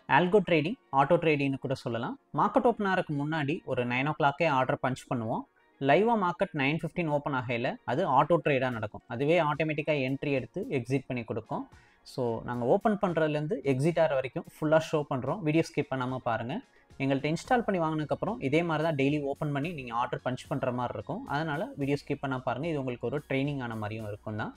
Algo trading, auto ட்ரேடிங்னு கூட சொல்லலாம். Market open ஆகிறதுக்கு முன்னாடி ஒரு 9 ஓ கிளாக்கே ஆர்டர் பஞ்ச் பண்ணுவோம். லைவாக மார்க்கெட் 9:15 ஓப்பன் ஆகையில் அது ஆட்டோ ட்ரேடாக நடக்கும். அதுவே ஆட்டோமேட்டிக்காக என்ட்ரி எடுத்து எக்ஸிட் பண்ணி கொடுக்கும். ஸோ நாங்கள் ஓப்பன் பண்ணுறதுலேருந்து எக்ஸிட் ஆகிற வரைக்கும் ஃபுல்லாக ஷோ பண்ணுறோம். வீடியோ ஸ்கிப் பண்ணாமல் பாருங்கள். எங்கள்கிட்ட இன்ஸ்டால் பண்ணி வாங்கினதுக்கப்புறம் இதே மாதிரி தான் டெய்லி ஓப்பன் பண்ணி நீங்கள் ஆர்டர் பஞ்ச் பண்ணுற மாதிரி இருக்கும். அதனால் வீடியோ ஸ்கிப் பண்ணால் பாருங்கள். இது உங்களுக்கு ஒரு ட்ரைனிங் ஆன மாதிரியும் இருக்கும் தான்.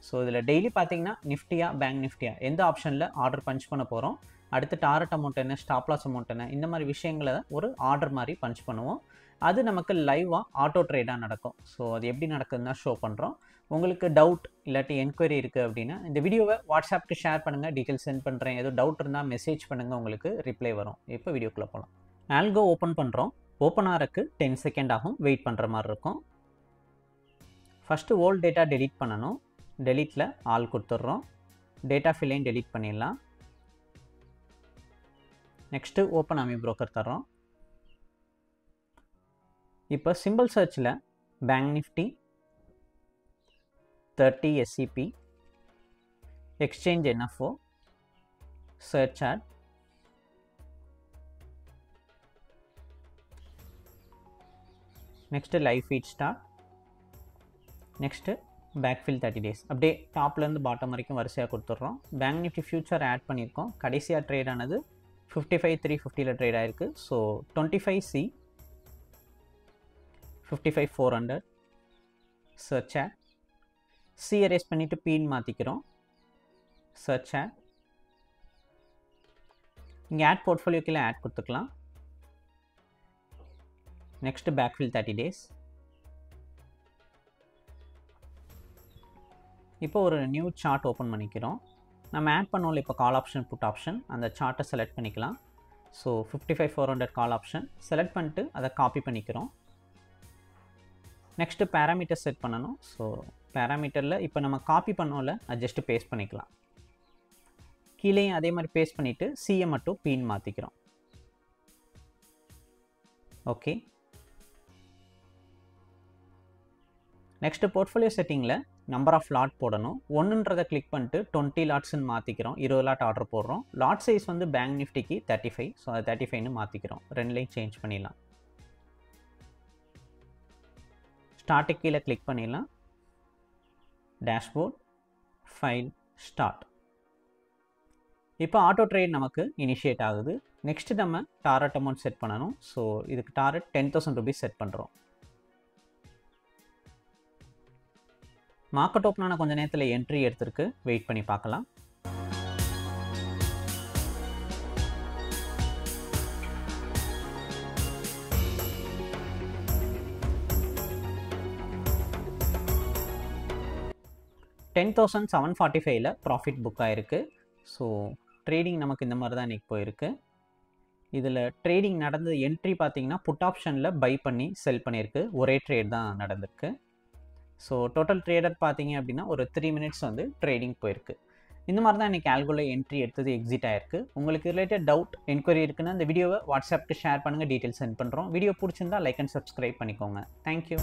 ஸோ இதில் டெய்லி பார்த்தீங்கன்னா நிஃப்டியா பேங்க் நிஃப்டியா எந்த ஆப்ஷனில் ஆர்டர் பஞ்ச் பண்ண போகிறோம், அடுத்து டாரட் அமௌண்ட் என்ன, ஸ்டாப் லாஸ் அமௌண்ட் என்ன, இந்த மாதிரி விஷயங்களை ஒரு ஆர்டர் மாதிரி பஞ்ச் பண்ணுவோம். அது நமக்கு லைவாக ஆட்டோ ட்ரேடாக நடக்கும். ஸோ அது எப்படி நடக்குதுன்னு தான் ஷோ பண்ணுறோம். உங்களுக்கு டவுட் இல்லாட்டி என்கொயரி இருக்குது அப்படின்னா இந்த வீடியோவை வாட்ஸ்அப்புக்கு ஷேர் பண்ணுங்கள், டீட்டெயில்ஸ் சென்ட் பண்ணுறேன். ஏதோ டவுட் இருந்தால் மெசேஜ் பண்ணுங்கள், உங்களுக்கு ரிப்ளை வரும். இப்போ வீடியோக்குள்ளே போகலாம். ஆல்கோ ஓப்பன் பண்ணுறோம். ஓப்பன் ஆகிறதுக்கு 10 செகண்ட் ஆகும், வெயிட் பண்ணுற மாதிரி இருக்கும். ஃபஸ்ட்டு ஓல்ட் டேட்டா டெலீட் பண்ணணும். டெலீட்டில் ஆல் கொடுத்துட்றோம். டேட்டா ஃபில்லையும் டெலீட் பண்ணிடலாம். நெக்ஸ்ட்டு ஓப்பன் ஆமி ப்ரோக்கர் தர்றோம். இப்போ சிம்பிள் சர்ச்சில் bank Nifty 30 SCP, exchange NFO, search add, next live feed start, next backfill 30 days. அப்படியே டாப்லேருந்து பாட்டம் வரைக்கும் வரிசையாக கொடுத்துட்றோம். பேங்க் நிஃப்டி ஃபியூச்சர் ஆட் பண்ணியிருக்கோம். கடைசியாக ட்ரேட் ஆனது 55,350 ட்ரேட் ஆயிருக்கு. So 25C, 55,400, search add, C erase பண்ணிவிட்டு பீன் மாற்றிக்கிறோம். சர்ச் ஆட், இங்கே ஆட் போர்ட்ஃபோலியோ கீழே ஆட் கொடுத்துக்கலாம். Next backfill 30 days. இப்போ ஒரு நியூ சார்ட் ஓப்பன் பண்ணிக்கிறோம். நம்ம ஆட் பண்ணோம்ல இப்போ கால் ஆப்ஷன் புட் ஆப்ஷன், அந்த சார்ட்டை செலக்ட் பண்ணிக்கலாம். ஸோ 55,400 கால் ஆப்ஷன் செலக்ட் பண்ணிட்டு அதை காப்பி பண்ணிக்கிறோம். நெக்ஸ்ட்டு பேராமீட்டர் செட் பண்ணணும். ஸோ பேராமீட்டரில் இப்போ நம்ம காப்பி பண்ணோம்ல அது ஜஸ்ட்டு பேஸ்ட் பண்ணிக்கலாம். கீழேயும் அதே மாதிரி பேஸ்ட் பண்ணிவிட்டு சிஏ மட்டும் பீன் மாற்றிக்கிறோம். ஓகே. நெக்ஸ்ட்டு போர்ட்ஃபோலியோ செட்டிங்கில் நம்பர் ஆஃப் லாட் போடணும். 1ன்றதை கிளிக் பண்ணிட்டு 20 லாட்ஸ்ன்னு மாற்றிக்கிறோம். 20 லாட் ஆர்டர் போடுறோம். லாட் சைஸ் வந்து பேங்க் நிஃப்டிக்கு 35, ஸோ அதை 35ன்னு மாற்றிக்கிறோம். ரெண்டுலையும் சேஞ்ச் பண்ணிடலாம். ஸ்டார்ட்டுக்கு கீழே கிளிக் பண்ணிடலாம். Dashboard, file, start. இப்போ ஆட்டோ ட்ரேட் நமக்கு இனிஷியேட் ஆகுது. நெக்ஸ்ட்டு நம்ம டாரட் அமௌண்ட் செட் பண்ணணும். ஸோ இதுக்கு டாரட் 10,000 rupees செட் பண்ணுறோம். மார்க்கெட் ஓப்பனான கொஞ்ச நேரத்தில் என்ட்ரி எடுத்திருக்கு. வெயிட் பண்ணி பார்க்கலாம். $10,745 ப்ராஃபிட் புக் ஆயிருக்கு. ஸோ ட்ரேடிங் நமக்கு இந்த மாதிரி தான் இன்றைக்கி போயிருக்கு. இதில் ட்ரேடிங் நடந்தது என்ட்ரி பார்த்தீங்கன்னா புட் ஆப்ஷனில் பை பண்ணி செல் பண்ணியிருக்கு. ஒரே ட்ரேட் தான் நடந்திருக்கு. ஸோ டோட்டல் ட்ரேடர் பார்த்தீங்க அப்படின்னா ஒரு 3 minutes வந்து ட்ரேடிங் போயிருக்கு. இந்த மாதிரி தான் இன்றைக்கி ஆல்கோவில் என்ட்ரி எடுத்தது எக்ஸிட் ஆயிருக்கு. உங்களுக்கு ரிலேட்டட் டவுட் என்கொயரி இருக்குன்னா இந்த வீடியோவை வாட்ஸ்அப்புக்கு ஷேர் பண்ணுங்கள், டீட்டெயில்ஸ் சென்ட் பண்ணுறோம். வீடியோ பிடிச்சிருந்தா லைக் அண்ட் சப்ஸ்கிரைப் பண்ணிக்கோங்க. தேங்க்யூ.